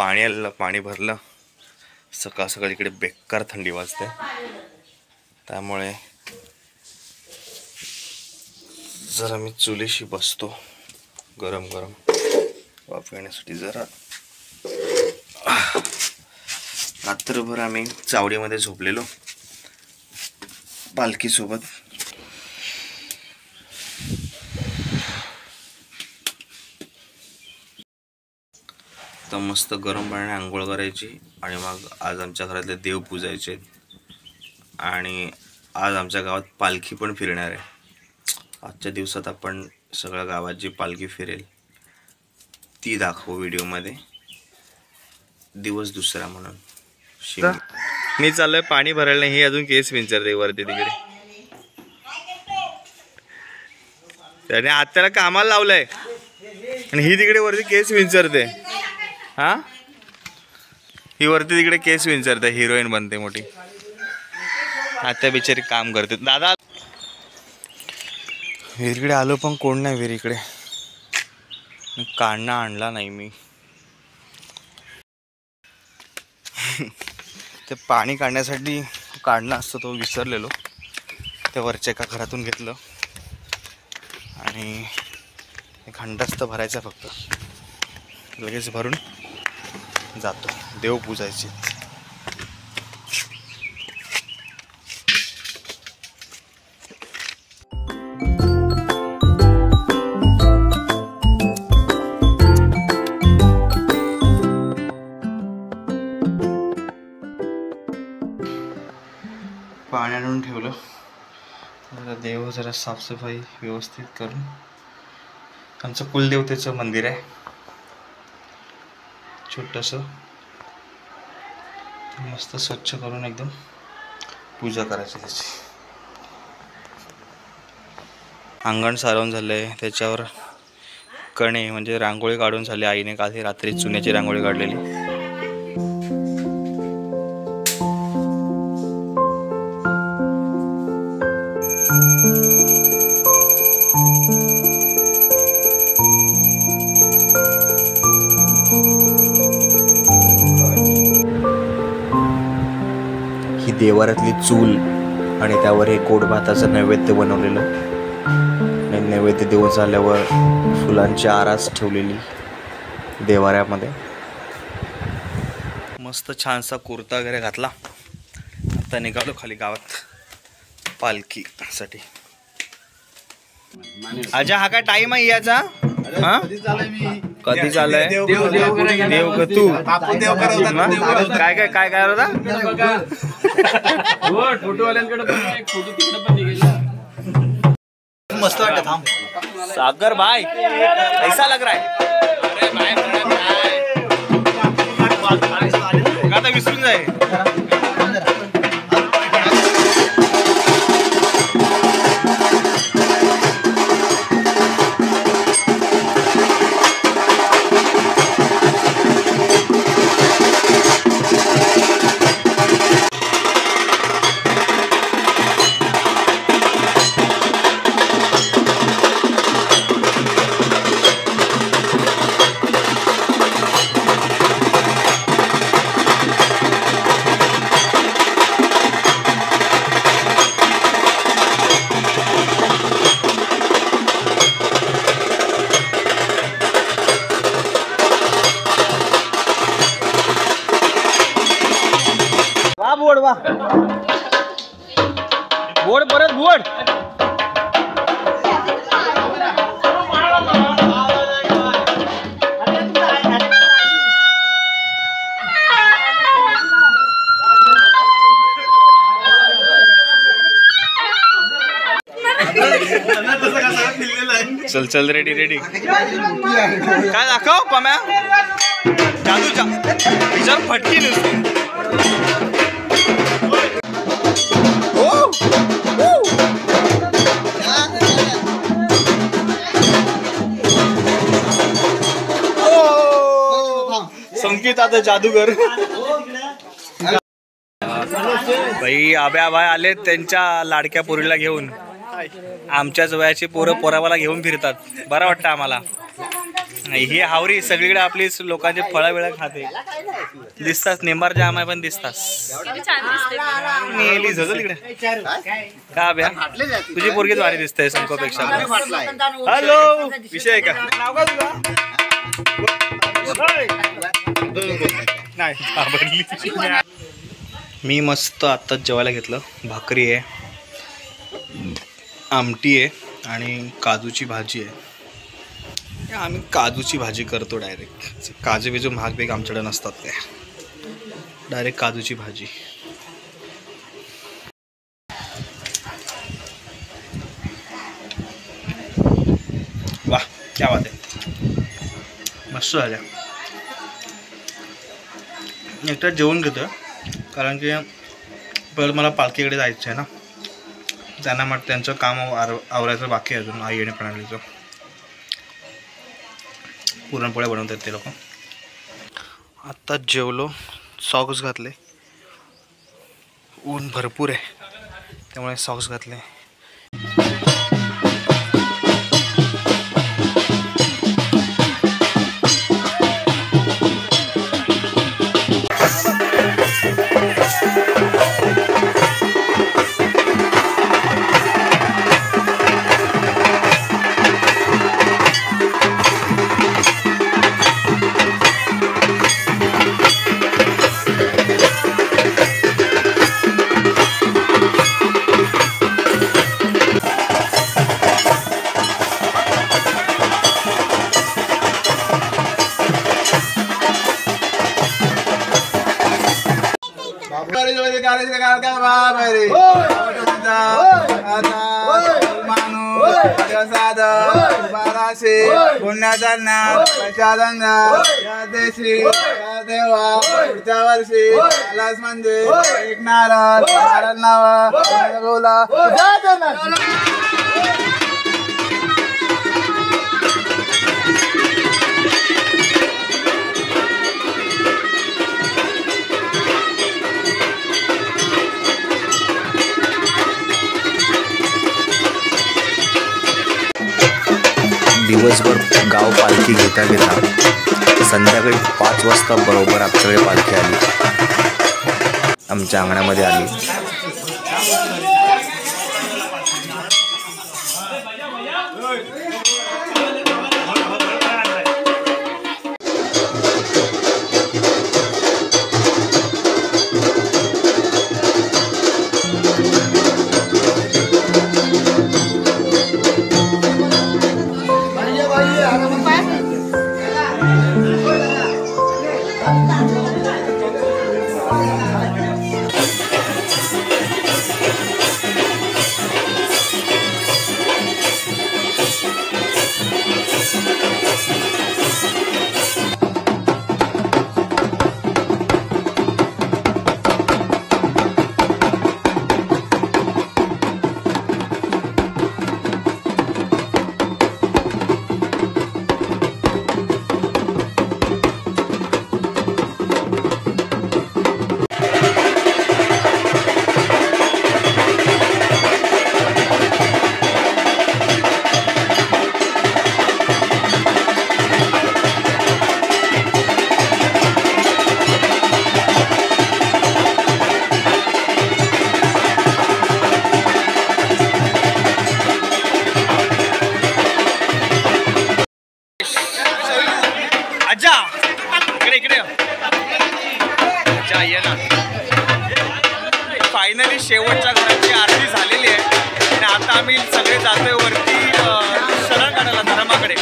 पाणी आलेलं, पाणी भरलं. सकाळ सकाळ इकडे बेकार थंडी वाजते, त्यामुळे जरा मी चुलीशी बसतो गरम गरम वाफ येण्यासाठी. जरा रात्रभर आम्ही चावडीमध्ये झोपलेलो पालखीसोबत. तर मस्त गरम पाण्याने आंघोळ करायची आणि मग आज आमच्या घरातले देव पूजायचे. आणि आज आमच्या गावात पालखी पण फिरणार आहे. आजच्या दिवसात आपण सगळ्या गावात जी पालखी फिरेल ती दाखवू व्हिडिओमध्ये. दिवस दुसरा म्हणून मी चाललोय पाणी भरायला. नाही, ही अजून केस विंचरते वरती तिकडे. त्याने आत्याला कामाला लावलंय आणि ही तिकडे वरती केस विंचरते. हा, ही वरती तिकडे केस विंचरते, हिरोईन बनते मोठी. आत्या बिचारी काम करते. दादा विहिरीकडे आलो पण कोण नाही विहिरीकडे. काढणं आणला नाही मी. ते पाणी काढण्यासाठी काढणं असतं, तो विसरलेलो. ते वरच्या एका घरातून घेतलं आणि एक हंडाच भरायचा फक्त. लगेच भरून जातो देव पूजायची. पाणी आणून ठेवलं. जरा देव जरा साफसफाई व्यवस्थित करून. आमचं कुलदेवतेचं मंदिर आहे छोटंसं. मस्त स्वच्छ करून एकदम पूजा करायची त्याची. अंगण सारवून झालंय, त्याच्यावर कणे म्हणजे रांगोळी काढून झाली. आईने काल रात्री चुन्याची रांगोळी काढलेली. ही देवारातली चूल आणि त्यावर हे गोड भाताचं नैवेद्य बनवलेलं. आणि नैवेद्य देऊन झाल्यावर फुलांची आरास ठेवलेली देवाऱ्यामध्ये. मस्त छानसा कुर्ता वगैरे घातला. आता निघालो खाली गावात पालखीसाठी. आजा हा काय टाइम आहे याचा? हा कधी चालय? देव का तू? काय काय काय काय होता? मस्त वाटत. थांब सागर भाई कैसा लग रहा है? अरे भाई आता विसरून जाय. बोड वा बोड परत बोड. चल चल रेडी रेडी. काय दाखव पम्या? जादूच्या विचार फटकी नसते. संकेत आता जादूगर. भाई आब्या भाई आले त्यांच्या लाडक्या पोरीला घेऊन. आमच्याच वयाची पोरं पोरावाला घेऊन फिरतात. बरं वाटतं आम्हाला. ही हावरी सगळीकडे आपली लोकांचे फळं बिळं खाते दिसतात. निंबार जाम आहे पण दिसतात. नेली झोजल इकडे का ब्या तुझी पोरगीच भारी दिसते संकोपेक्षा. हॅलो विषय आहे का नाव का तुझा नाही. मी मस्त आत्ताच जेवायला घेतलं. भाकरी आहे, आमटी आहे आणि काजूची भाजी आहे. आम्ही काजूची भाजी करतो डायरेक्ट. काजू बिजू महाग बेग आमच्याकडे नसतात ते. डायरेक्ट काजूची भाजी. वाह क्या बात आहे. मस्त झाल्या. एकटा जेवण घेतो कारण की परत मला पालखीकडे जायचं आहे ना. त्यांना मग त्यांचं काम आवरायचं बाकी आहे अजून. आई आणि प्रणालीचं पुरणपोळ्या बनवतात ते लोक. आत्ताच जेवलो, सॉक्स घातले. ऊन भरपूर आहे त्यामुळे सॉक्स घातले. पुण्याचा नाथ प्रसादंदा या देशी या देवा पुढच्या वर्षी कैलास मंदिर एक नारळ नारळ नावा बोला. दिवसभर गाव पालखी घेता घेता संध्याकाळी 5 वाजता बरोबर आमच्याकडे पालखी आली. आमच्या अंगणामध्ये आली. फायनली शेवटच्या घराची आरती झालेली आहे आणि आता आम्ही सगळे जातोय वरती शरण काढायला धर्माकडे.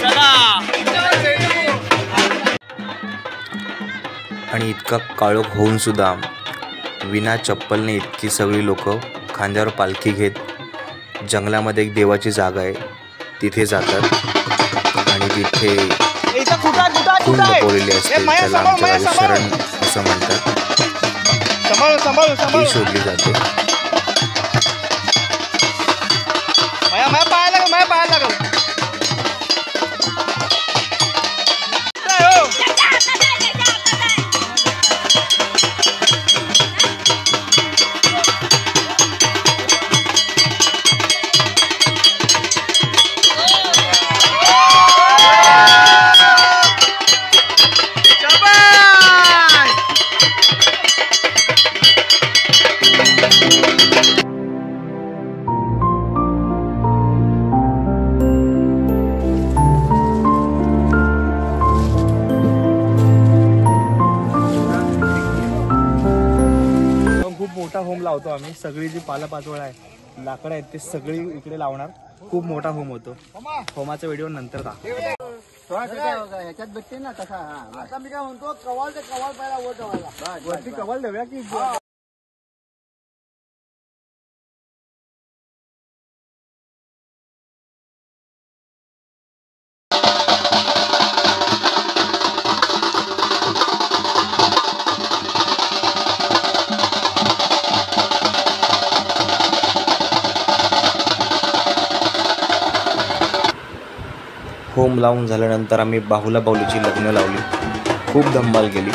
चला. आणि इतका काळोख होऊन सुद्धा विना चप्पलने इतकी सगळी लोक खांद्यावर पालखी घेत जंगलामध्ये एक देवाची जागा आहे तिथे जातात आणि तिथे खून लपवलेली असते. त्याला आमच्या शरण असं म्हणतात. ती शोधली जाते. सगळी जी पालापाचोळा आहे, लाकडं आहेत, ते सगळी इकडे लावणार. खूप मोठा होम होतो. होमाचा व्हिडिओ नंतर दाखव. ह्याच्यात भेटते ना तसा. आता मी काय म्हणतो, कवाल ते कवाल पहिला वर ठेवायला. वरती कवाल देऊया की होम लावून झाल्यानंतर आम्ही बाहुला बाहुलीची लग्न लावली. खूप धम्माल केली.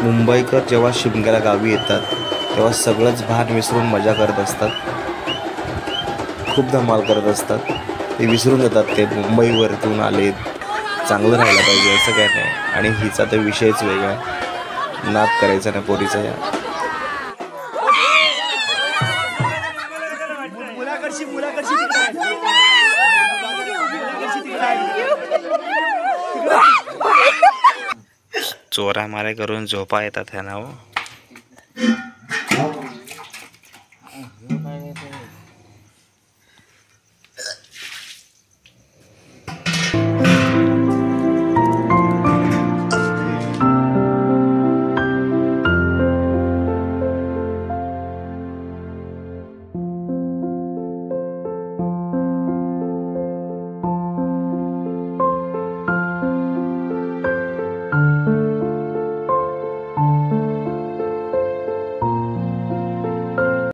मुंबईकर जेव्हा शिमग्याला गावी येतात तेव्हा सगळंच भान विसरून मजा करत असतात. खूप धमाल करत असतात. ते विसरून जातात ते मुंबईवरतून आलेत, चांगलं राहायला पाहिजे असं काय नाही. आणि हिचा तर विषयच वेगळा, नाद करायचा नाही पोरीचा. या चोरा मारे करून झोपा येतात ह्या नाव.